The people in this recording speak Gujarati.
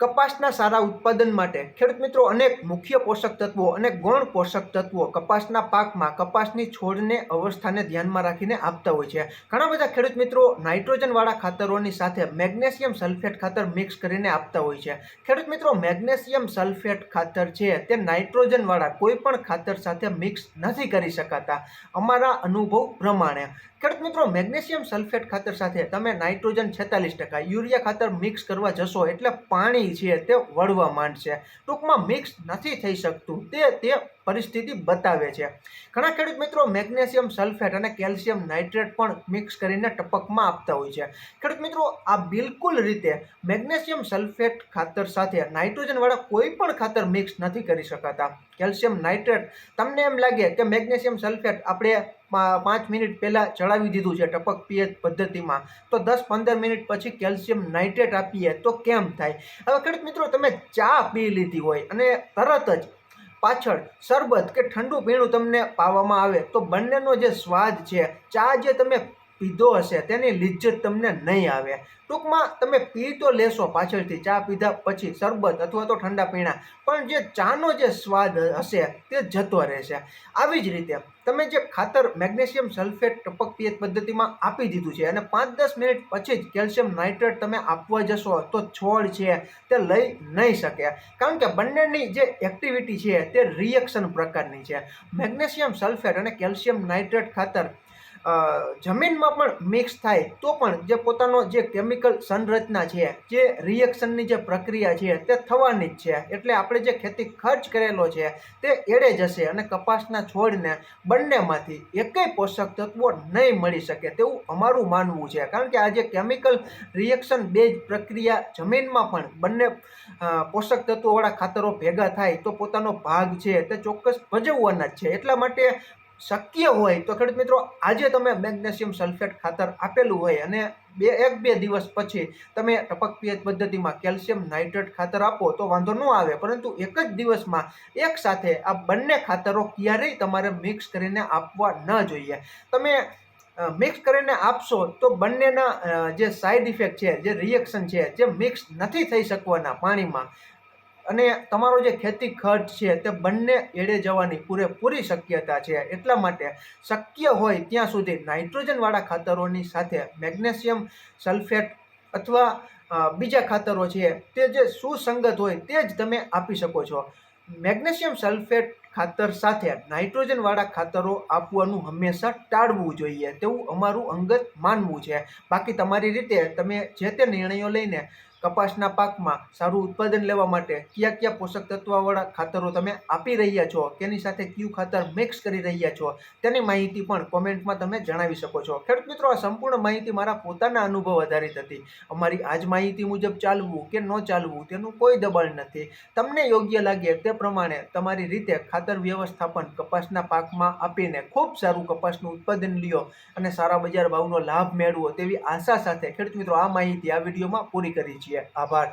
કપાસના સારા ઉત્પાદન માટે ખેડૂત મિત્રો અનેક મુખ્ય પોષક તત્વો અને ગૌણ પોષક તત્વો કપાસના પાકમાં કપાસની છોડને અવસ્થાને ધ્યાનમાં રાખીને આપતા હોય છે. ઘણા બધા ખેડૂત મિત્રો નાઇટ્રોજનવાળા ખાતરોની સાથે મેગ્નેશિયમ સલ્ફેટ ખાતર મિક્સ કરીને આપતા હોય છે. ખેડૂત મિત્રો મેગ્નેશિયમ સલ્ફેટ ખાતર છે તે નાઇટ્રોજનવાળા કોઈ પણ ખાતર સાથે મિક્સ નથી કરી શકાતા અમારા અનુભવ પ્રમાણે. ખેડૂત મિત્રો મેગ્નેશિયમ સલ્ફેટ ખાતર સાથે તમે નાઇટ્રોજન 46%, યુરિયા ખાતર મિક્સ કરવા જશો એટલે પાણી છે તે વળવા માંડશે. ટૂંકમાં મિક્સ નથી થઈ શકતું તે પરિસ્થિતિ બતાવે છે. ઘણા ખેડૂત મિત્રો મેગ્નેશિયમ સલ્ફેટ અને કેલ્શિયમ નાઇટ્રેટ પણ મિક્સ કરીને ટપકમાં આપતા હોય છે. ખેડૂત મિત્રો આ બિલકુલ રીતે મેગ્નેશિયમ સલ્ફેટ ખાતર સાથે નાઇટ્રોજનવાળા કોઈ પણ ખાતર મિક્સ નથી કરી શકાતા. કેલ્શિયમ નાઇટ્રેટ તમને એમ લાગે કે મેગ્નેશિયમ સલ્ફેટ આપણે 5 મિનિટ પહેલાં ચડાવી દીધું છે ટપક પિયત પદ્ધતિમાં, તો 10-15 મિનિટ પછી કેલ્શિયમ નાઇટ્રેટ આપીએ તો કેમ થાય? હવે ખેડૂત મિત્રો તમે ચા પી લીધી હોય અને તરત જ પાછળ શરબત કે ઠંડુ પીણું તમને પાવામાં આવે તો બંનેનો જે સ્વાદ છે, ચા જે તમે પીધો હશે તેની લિજ્જત તમને નહીં આવે. ટૂંકમાં તમે પી તો લેશો પાછળથી ચા પીધા પછી શરબત અથવા તો ઠંડા પીણા, પણ જે ચાનો જે સ્વાદ હશે તે જતો રહેશે. આવી જ રીતે તમે જે ખાતર મેગ્નેશિયમ સલ્ફેટ ટપક પિયત પદ્ધતિમાં આપી દીધું છે અને 5-10 મિનિટ પછી જ કેલ્શિયમ નાઇટ્રેટ તમે આપવા જશો તો છોડ છે તે લઈ નહીં શકે, કારણ કે બંનેની જે એક્ટિવિટી છે તે રિએક્શન પ્રકારની છે. મેગ્નેશિયમ સલ્ફેટ અને કેલ્શિયમ નાઇટ્રેટ ખાતર જમીનમાં પણ મિક્સ થાય તો પણ જે પોતાનો જે કેમિકલ સંરચના છે, જે રિએક્શનની જે પ્રક્રિયા છે તે થવાની જ છે. એટલે આપણે જે ખેતી ખર્ચ કરેલો છે તે એળે જશે અને કપાસના છોડને બંનેમાંથી એકેય પોષક તત્વો નહીં મળી શકે તેવું અમારું માનવું છે. કારણ કે આ જે કેમિકલ રિએક્શન બેઝ પ્રક્રિયા જમીનમાં પણ બંને પોષક તત્વોવાળા ખાતરો ભેગા થાય તો પોતાનો ભાગ છે તે ચોક્કસ ભજવવાના જ છે. એટલા માટે શક્ય હોય તો ખેડૂત મિત્રો આજે તમે મેગ્નેશિયમ સલ્ફેટ ખાતર આપેલું હોય અને 1-2 દિવસ પછી તમે ટપક પિયત પદ્ધતિમાં કેલ્શિયમ નાઇટ્રેટ ખાતર આપો તો વાંધો ન આવે, પરંતુ એક જ દિવસમાં એક સાથે આ બંને ખાતરો ક્યારેય તમારે મિક્સ કરીને આપવા ન જોઈએ. તમે મિક્સ કરીને આપશો તો બંનેના જે સાઇડ ઇફેક્ટ છે, જે રિએક્શન છે, જે મિક્સ નથી થઈ શકવાના પાણીમાં અને તમારો જે ખેતી ખર્ચ છે તે બંને એળે જવાની પૂરેપૂરી શક્યતા છે. એટલા માટે શક્ય હોય ત્યાં સુધી નાઇટ્રોજનવાળા ખાતરોની સાથે મેગ્નેશિયમ સલ્ફેટ અથવા બીજા ખાતરો છે તે જે સુસંગત હોય તે જ તમે આપી શકો છો. મેગ્નેશિયમ સલ્ફેટ ખાતર સાથે નાઇટ્રોજનવાળા ખાતરો આપવાનું હંમેશા ટાળવું જોઈએ તેવું અમારું અંગત માનવું છે. બાકી તમારી રીતે તમે જે તે નિર્ણયો લઈને કપાસના પાકમાં સારું ઉત્પાદન લેવા માટે કયા પોષક તત્વવાળા ખાતરો તમે આપી રહ્યા છો, તેની સાથે કયું ખાતર મિક્સ કરી રહ્યા છો, તેની માહિતી પણ કોમેન્ટમાં તમે જણાવી શકો છો. ખેડૂત મિત્રો આ સંપૂર્ણ માહિતી મારા પોતાના અનુભવ આધારિત હતી. અમારી આ જ માહિતી મુજબ ચાલવું કે ન ચાલવું તેનું કોઈ દબાણ નથી. તમને યોગ્ય લાગે તે પ્રમાણે તમારી રીતે ખાતર વ્યવસ્થાપન કપાસના પાકમાં આપીને ખૂબ સારું કપાસનું ઉત્પાદન લ્યો અને સારા બજાર ભાવનો લાભ મેળવો તેવી આશા સાથે ખેડૂત મિત્રો આ માહિતી આ વિડીયોમાં પૂરી કરી છે. આભાર.